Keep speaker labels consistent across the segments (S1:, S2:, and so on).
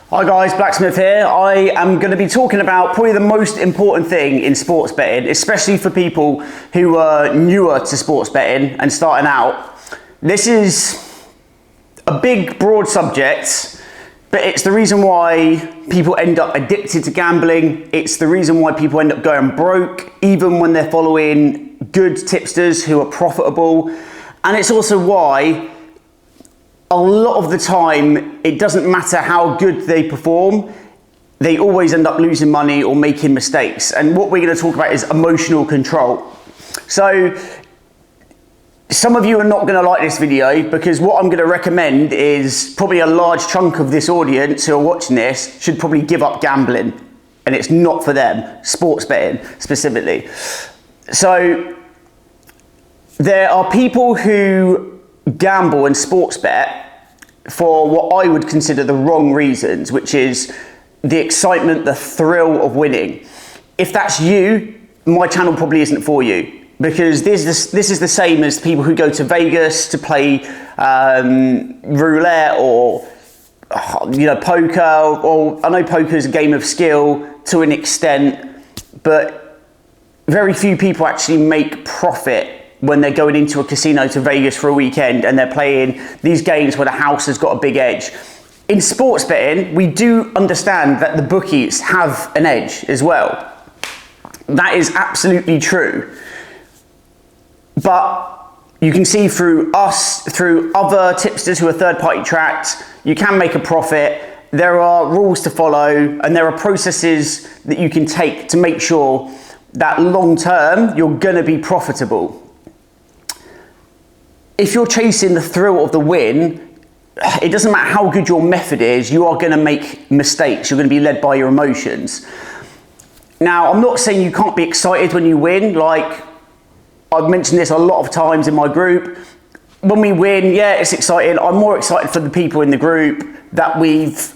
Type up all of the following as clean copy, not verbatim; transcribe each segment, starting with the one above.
S1: Hi guys, Blacksmith here. I am going to be talking about probably the most important thing in sports betting, especially for people who are newer to sports betting and starting out. This is a big, broad subject, but it's the reason why people end up addicted to gambling. It's the reason why people end up going broke, even when they're following good tipsters who are profitable. And it's also why a lot of the time, it doesn't matter how good they perform, they always end up losing money or making mistakes. And what we're going to talk about is emotional control. So, some of you are not going to like this video because what I'm going to recommend is probably a large chunk of this audience who are watching this should probably give up gambling. And it's not for them, sports betting specifically. So, there are people who gamble and sports bet for what I would consider the wrong reasons, which is the excitement, the thrill of winning. If that's you, my channel probably isn't for you, because this is the same as people who go to Vegas to play roulette or poker. Or I know poker is a game of skill to an extent, but very few people actually make profit when they're going into a casino to Vegas for a weekend and they're playing these games where the house has got a big edge. In sports betting, we do understand that the bookies have an edge as well. That is absolutely true. But you can see through us, through other tipsters who are third-party tracked, you can make a profit. There are rules to follow and there are processes that you can take to make sure that long-term you're gonna be profitable. If you're chasing the thrill of the win, it doesn't matter how good your method is, you are going to make mistakes. You're going to be led by your emotions. Now, I'm not saying you can't be excited when you win. Like, I've mentioned this a lot of times in my group. When we win, yeah, it's exciting. I'm more excited for the people in the group that we've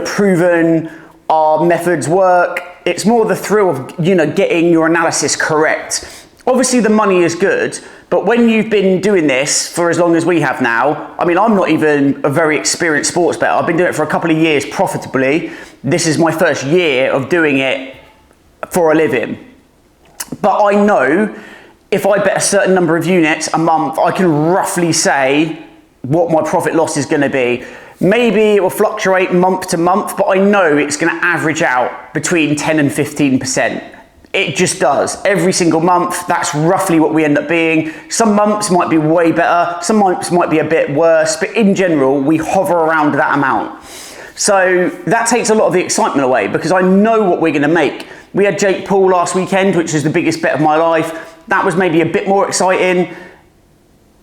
S1: proven our methods work. It's more the thrill of getting your analysis correct. Obviously, the money is good. But when you've been doing this for as long as we have now, I mean, I'm not even a very experienced sports bettor. I've been doing it for a couple of years profitably. This is my first year of doing it for a living. But I know if I bet a certain number of units a month, I can roughly say what my profit loss is going to be. Maybe it will fluctuate month to month, but I know it's going to average out between 10 and 15%. It just does. Every single month, that's roughly what we end up being. Some months might be way better, some months might be a bit worse, but in general, we hover around that amount. So that takes a lot of the excitement away because I know what we're gonna make. We had Jake Paul last weekend, which was the biggest bet of my life. That was maybe a bit more exciting,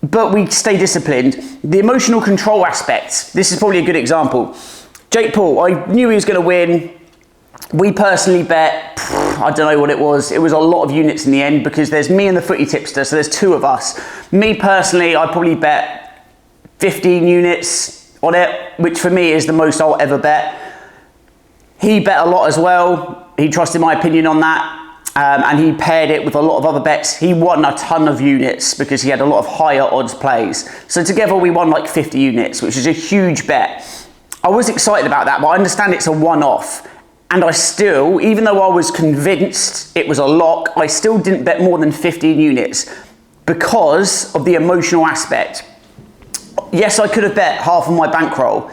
S1: but we stay disciplined. The emotional control aspect, this is probably a good example. Jake Paul, I knew he was gonna win. We personally bet, I don't know what it was a lot of units in the end because there's me and the footy tipster, so there's two of us. Me personally, I probably bet 15 units on it, which for me is the most I'll ever bet. He bet a lot as well. He trusted my opinion on that, and he paired it with a lot of other bets. He won a ton of units because he had a lot of higher odds plays. So together we won like 50 units, which is a huge bet. I was excited about that, but I understand it's a one-off. And I still, even though I was convinced it was a lock, I still didn't bet more than 15 units because of the emotional aspect. Yes, I could have bet half of my bankroll,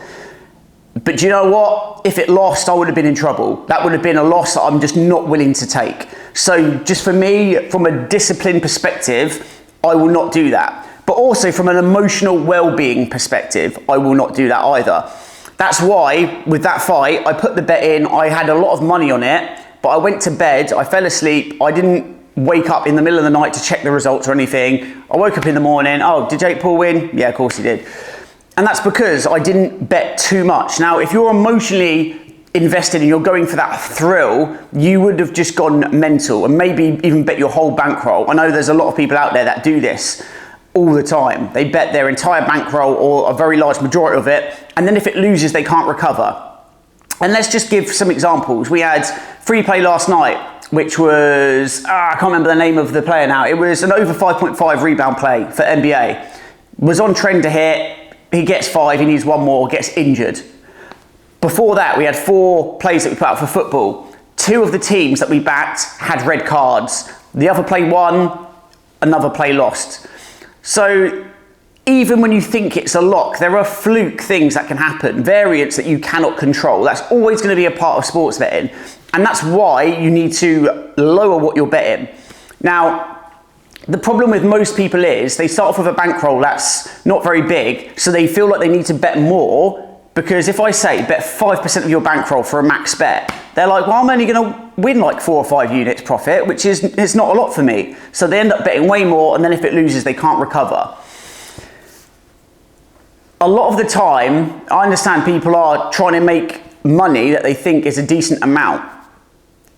S1: but do you know what? If it lost, I would have been in trouble. That would have been a loss that I'm just not willing to take. So just for me, from a discipline perspective, I will not do that. But also from an emotional well-being perspective, I will not do that either. That's why, with that fight, I put the bet in, I had a lot of money on it, but I went to bed, I fell asleep, I didn't wake up in the middle of the night to check the results or anything. I woke up in the morning, oh, did Jake Paul win? Yeah, of course he did. And that's because I didn't bet too much. Now, if you're emotionally invested and you're going for that thrill, you would have just gone mental and maybe even bet your whole bankroll. I know there's a lot of people out there that do this all the time. They bet their entire bankroll or a very large majority of it, and then if it loses, they can't recover. And let's just give some examples. We had free play last night, which was, I can't remember the name of the player now. It was an over 5.5 rebound play for NBA. Was on trend to hit, he gets 5, he needs one more, gets injured. Before that, we had 4 plays that we put out for football. 2 of the teams that we backed had red cards. The other play won, another play lost. So even when you think it's a lock, there are fluke things that can happen, variants that you cannot control. That's always going to be a part of sports betting. And that's why you need to lower what you're betting. Now, the problem with most people is they start off with a bankroll that's not very big, so they feel like they need to bet more, because if I say bet 5% of your bankroll for a max bet, they're like, well, I'm only going to win like 4 or 5 units profit, which is it's not a lot for me. So they end up betting way more, and then if it loses, they can't recover. A lot of the time, I understand people are trying to make money that they think is a decent amount,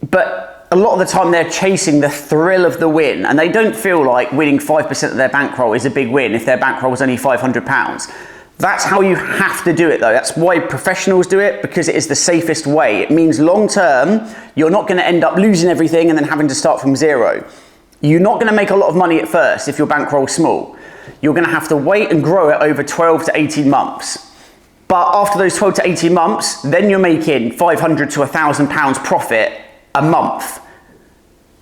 S1: but a lot of the time they're chasing the thrill of the win, and they don't feel like winning 5% of their bankroll is a big win if their bankroll was only £500. That's how you have to do it though. That's why professionals do it, because it is the safest way. It means long term, you're not going to end up losing everything and then having to start from zero. You're not going to make a lot of money at first if your bankroll is small. You're going to have to wait and grow it over 12 to 18 months. But after those 12 to 18 months, then you're making £500 to £1,000 profit a month.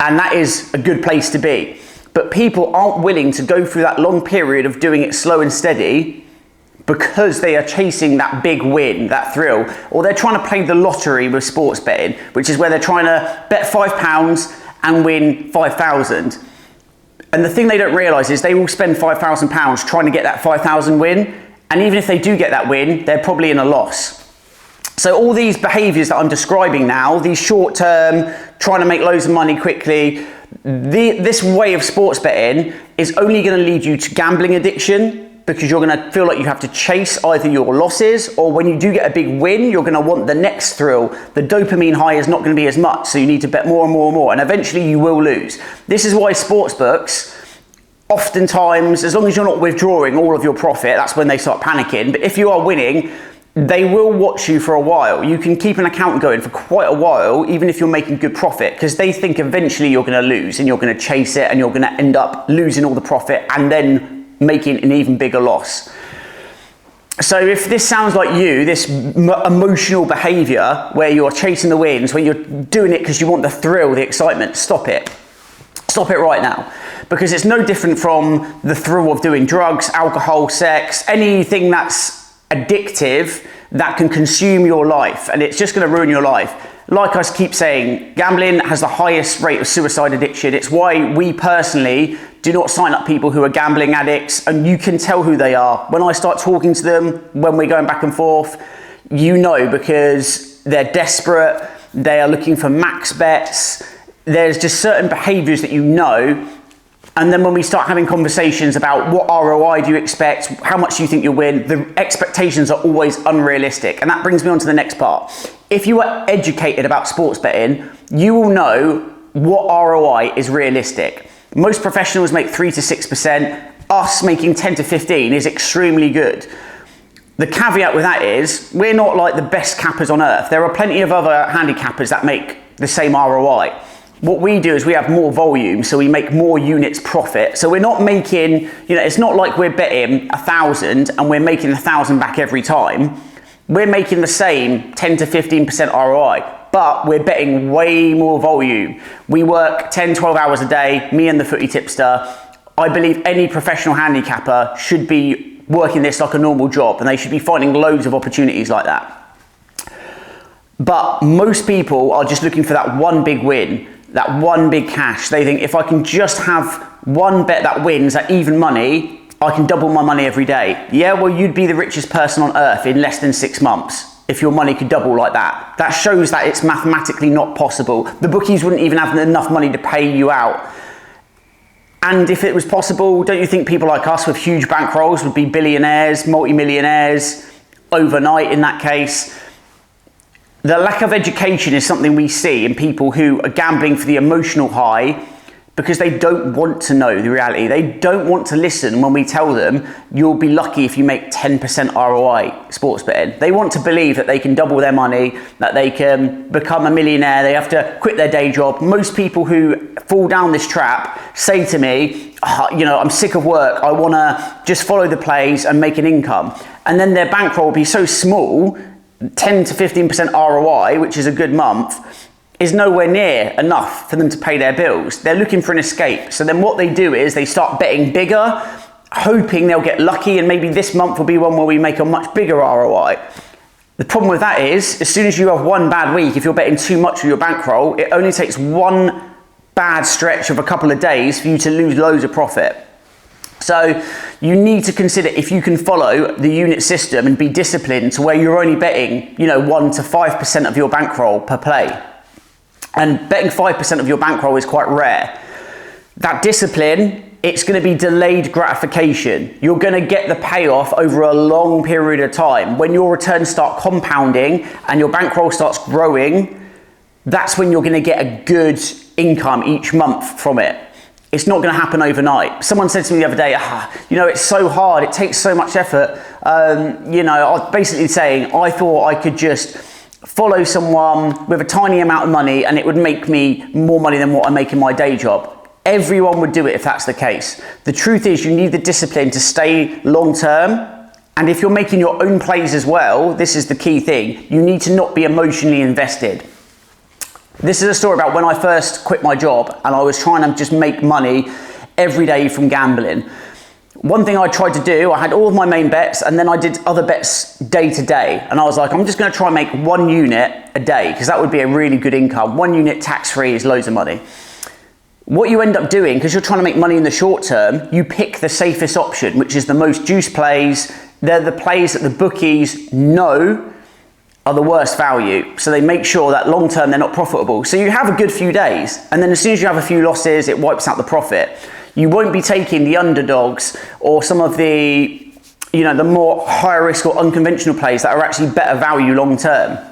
S1: And that is a good place to be. But people aren't willing to go through that long period of doing it slow and steady because they are chasing that big win, that thrill, or they're trying to play the lottery with sports betting, which is where they're trying to bet £5 and win 5,000. And the thing they don't realise is they will spend £5,000 trying to get that 5,000 win, and even if they do get that win, they're probably in a loss. So all these behaviours that I'm describing now, these short-term, trying to make loads of money quickly, this way of sports betting is only going to lead you to gambling addiction, because you're going to feel like you have to chase either your losses, or when you do get a big win, you're going to want the next thrill. The dopamine high is not going to be as much, so you need to bet more and more and more, and eventually you will lose. This is why sportsbooks, oftentimes, as long as you're not withdrawing all of your profit, that's when they start panicking. But if you are winning, they will watch you for a while. You can keep an account going for quite a while, even if you're making good profit, because they think eventually you're going to lose and you're going to chase it and you're going to end up losing all the profit and then making an even bigger loss. So if this sounds like you, this emotional behavior where you're chasing the wins, where you're doing it because you want the thrill, the excitement, stop it. Stop it right now. Because it's no different from the thrill of doing drugs, alcohol, sex, anything that's addictive that can consume your life, and it's just going to ruin your life. Like I keep saying, gambling has the highest rate of suicide addiction. It's why we personally do not sign up people who are gambling addicts, and you can tell who they are. When I start talking to them, when we're going back and forth, you know, because they're desperate, they are looking for max bets, there's just certain behaviours that you know. And then when we start having conversations about what ROI do you expect, how much do you think you'll win, the expectations are always unrealistic. And that brings me on to the next part. If you are educated about sports betting, you will know what ROI is realistic. Most professionals make 3 to 6%. Us making 10 to 15 is extremely good. The caveat with that is we're not like the best cappers on earth. There are plenty of other handicappers that make the same ROI. What we do is we have more volume, so we make more units profit. So we're not making, it's not like we're betting 1,000 and we're making 1,000 back every time. We're making the same 10 to 15% ROI, but we're betting way more volume. We work 10, 12 hours a day, me and the footy tipster. I believe any professional handicapper should be working this like a normal job, and they should be finding loads of opportunities like that. But most people are just looking for that one big win, that one big cash. They think if I can just have one bet that wins at even money, I can double my money every day. Yeah, well, you'd be the richest person on earth in less than 6 months if your money could double like that. That shows that it's mathematically not possible. The bookies wouldn't even have enough money to pay you out. And if it was possible, don't you think people like us with huge bankrolls would be billionaires, multi-millionaires overnight in that case? The lack of education is something we see in people who are gambling for the emotional high because they don't want to know the reality. They don't want to listen when we tell them you'll be lucky if you make 10% ROI sports betting. They want to believe that they can double their money, that they can become a millionaire, they have to quit their day job. Most people who fall down this trap say to me, I'm sick of work, I want to just follow the plays and make an income. And then their bankroll will be so small 10 to 15% ROI, which is a good month, is nowhere near enough for them to pay their bills. They're looking for an escape. So then what they do is they start betting bigger, hoping they'll get lucky and maybe this month will be one where we make a much bigger ROI. The problem with that is, as soon as you have one bad week, if you're betting too much of your bankroll, it only takes one bad stretch of a couple of days for you to lose loads of profit. So you need to consider if you can follow the unit system and be disciplined to where you're only betting, 1 to 5% of your bankroll per play. And betting 5% of your bankroll is quite rare. That discipline, it's going to be delayed gratification. You're going to get the payoff over a long period of time. When your returns start compounding and your bankroll starts growing, that's when you're going to get a good income each month from it. It's not going to happen overnight. Someone said to me the other day, it's so hard, it takes so much effort. I was basically saying I thought I could just follow someone with a tiny amount of money and it would make me more money than what I make in my day job. Everyone would do it if that's the case. The truth is you need the discipline to stay long term. And if you're making your own plays as well, this is the key thing. You need to not be emotionally invested. This is a story about when I first quit my job and I was trying to just make money every day from gambling. One thing I tried to do, I had all of my main bets and then I did other bets day to day. And I was like, I'm just going to try and make 1 unit a day because that would be a really good income. 1 unit tax-free is loads of money. What you end up doing, because you're trying to make money in the short term, you pick the safest option, which is the most juice plays. They're the plays that the bookies know are the worst value. So they make sure that long term they're not profitable. So you have a good few days. And then as soon as you have a few losses, it wipes out the profit. You won't be taking the underdogs or some of the, the more higher risk or unconventional plays that are actually better value long term.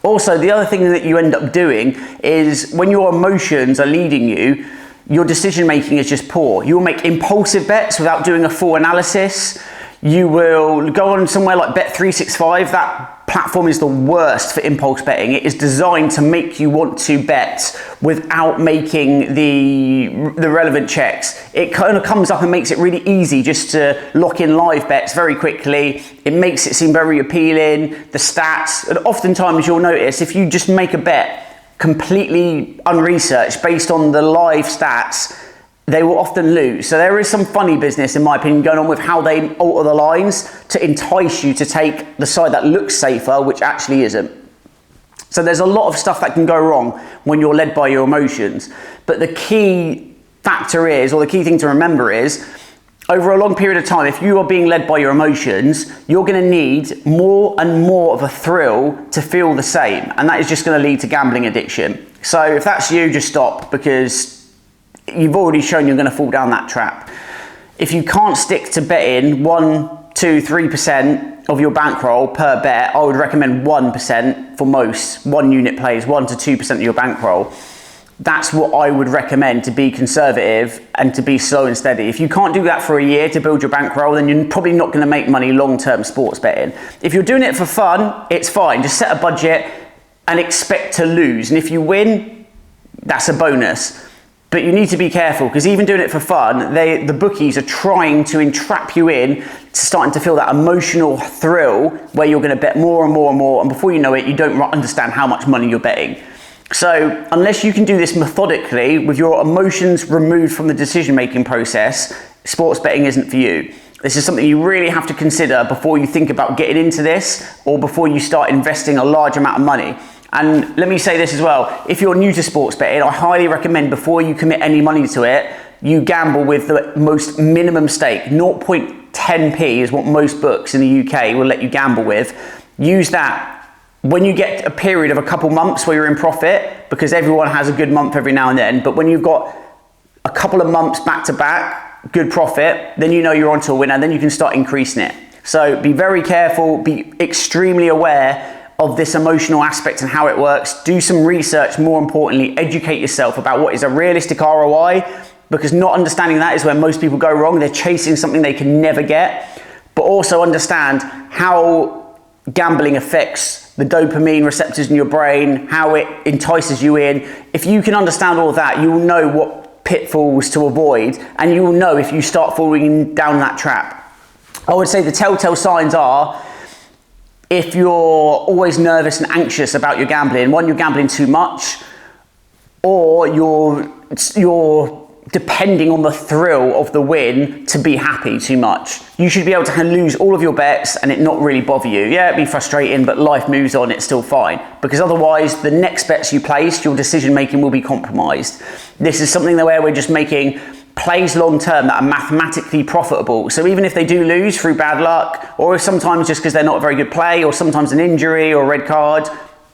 S1: Also, the other thing that you end up doing is when your emotions are leading you, your decision making is just poor. You'll make impulsive bets without doing a full analysis. You will go on somewhere like Bet365. That platform is the worst for impulse betting. It is designed to make you want to bet without making the relevant checks. It kind of comes up and makes it really easy just to lock in live bets very quickly. It makes it seem very appealing, the stats. And oftentimes you'll notice if you just make a bet completely unresearched based on the live stats, they will often lose. So there is some funny business, in my opinion, going on with how they alter the lines to entice you to take the side that looks safer, which actually isn't. So there's a lot of stuff that can go wrong when you're led by your emotions. But the key factor is, or the key thing to remember is, over a long period of time, if you are being led by your emotions, you're going to need more and more of a thrill to feel the same. And that is just going to lead to gambling addiction. So if that's you, just stop, because you've already shown you're going to fall down that trap. If you can't stick to betting 1, 2, 3% of your bankroll per bet, I would recommend 1% for most 1 unit plays, 1 to 2% of your bankroll. That's what I would recommend to be conservative and to be slow and steady. If you can't do that for a year to build your bankroll, then you're probably not going to make money long-term sports betting. If you're doing it for fun, it's fine. Just set a budget and expect to lose. And if you win, that's a bonus. But you need to be careful, because even doing it for fun, the bookies are trying to entrap you in to starting to feel that emotional thrill where you're going to bet more and more and more, and before you know it, you don't understand how much money you're betting. So unless you can do this methodically with your emotions removed from the decision-making process, sports betting isn't for you. This is something you really have to consider before you think about getting into this or before you start investing a large amount of money. And let me say this as well, if you're new to sports betting, I highly recommend before you commit any money to it, you gamble with the most minimum stake. 0.10p is what most books in the UK will let you gamble with. Use that when you get a period of a couple months where you're in profit, because everyone has a good month every now and then, but when you've got a couple of months back to back, good profit, then you know you're onto a winner, then you can start increasing it. So be very careful, be extremely aware of this emotional aspect and how it works. Do some research, more importantly, educate yourself about what is a realistic ROI, because not understanding that is where most people go wrong. They're chasing something they can never get. But also understand how gambling affects the dopamine receptors in your brain, how it entices you in. If you can understand all of that, you will know what pitfalls to avoid, and you will know if you start falling down that trap. I would say the telltale signs are if you're always nervous and anxious about your gambling, one, you're gambling too much, or you're depending on the thrill of the win to be happy too much. You should be able to lose all of your bets and it not really bother you. Yeah, it'd be frustrating, but life moves on, it's still fine. Because otherwise, the next bets you place, your decision making will be compromised. This is something where we're just making plays long term that are mathematically profitable. So even if they do lose through bad luck, or sometimes just because they're not a very good play, or sometimes an injury or a red card,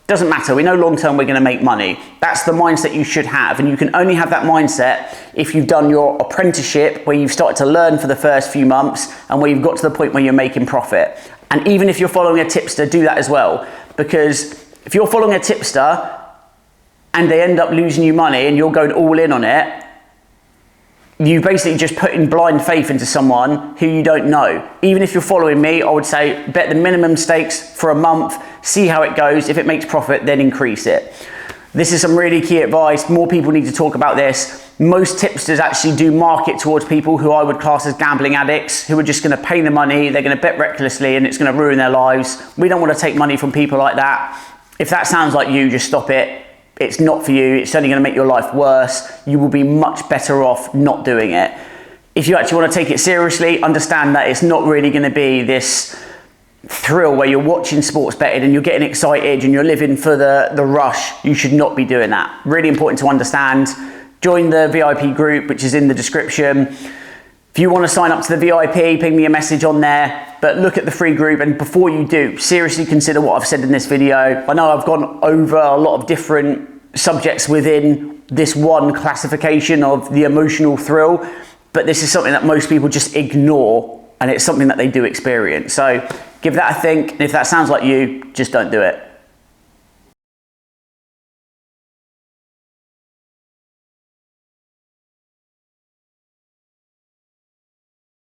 S1: doesn't matter. We know long term we're going to make money. That's the mindset you should have, and you can only have that mindset if you've done your apprenticeship, where you've started to learn for the first few months and where you've got to the point where you're making profit. And even if you're following a tipster, do that as well, because if you're following a tipster and they end up losing you money and you're going all in on it, you basically just put in blind faith into someone who you don't know. Even if you're following me, I would say bet the minimum stakes for a month, see how it goes. If it makes profit, then increase it. This is some really key advice. More people need to talk about this. Most tipsters actually do market towards people who I would class as gambling addicts, who are just going to pay the money, they're going to bet recklessly, and it's going to ruin their lives. We don't want to take money from people like that. If that sounds like you, just stop it. It's not for you. It's only going to make your life worse. You will be much better off not doing it. If you actually want to take it seriously, understand that it's not really going to be this thrill where you're watching sports betting and you're getting excited and you're living for the rush. You should not be doing that. Really important to understand. Join the VIP group, which is in the description. If you want to sign up to the VIP, ping me a message on there, but look at the free group, and before you do, seriously consider what I've said in this video. I know I've gone over a lot of different subjects within this one classification of the emotional thrill, but this is something that most people just ignore, and it's something that they do experience. So give that a think, and if that sounds like you, just don't do it.